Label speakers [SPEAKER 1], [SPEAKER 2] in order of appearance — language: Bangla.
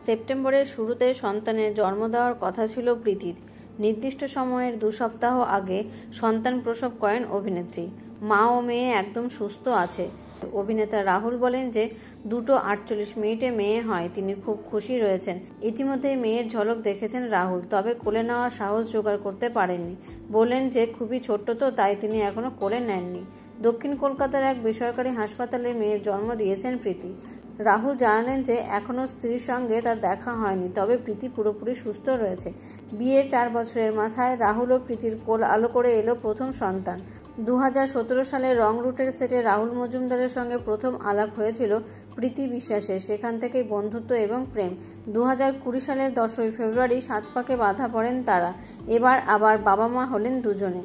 [SPEAKER 1] সেপ্টেম্বরের শুরুতে সন্তানের জন্ম দেওয়ার কথা ছিল প্রীতির। নির্দিষ্ট সময়ের 2 সপ্তাহ আগে সন্তান প্রসব করেন অভিনেত্রী। মা ও মেয়ে একদম সুস্থ আছে। অভিনেতা রাহুল বলেন যে 2:48 মেয়ে হয়, তিনি খুব খুশি রয়েছেন। ইতিমধ্যে মেয়ের ঝলক দেখেছেন রাহুল, তবে কোলে নেওয়ার সাহস জোগাড় করতে পারেননি। বললেন যে খুবই ছোট্ট তো, তাই তিনি এখনো কোলে নেননি। দক্ষিণ কলকাতার এক বেসরকারি হাসপাতালে মেয়ের জন্ম দিয়েছেন প্রীতি। রাহুল জানালেন যে এখনও স্ত্রীর সঙ্গে তার দেখা হয়নি, তবে প্রীতি পুরোপুরি সুস্থ রয়েছে। বিয়ের 4 বছরের মাথায় রাহুল ও প্রীতির কোল আলো করে এলো প্রথম সন্তান। 2017 সালে রং রুটের সেটে রাহুল মজুমদারের সঙ্গে প্রথম আলাপ হয়েছিল প্রীতি বিশ্বাসের। সেখান থেকেই বন্ধুত্ব এবং প্রেম। 2020 সালের 10ই ফেব্রুয়ারি 7 পাকে বাঁধা পড়েন তারা। এবার আবার বাবা মা হলেন দুজনে।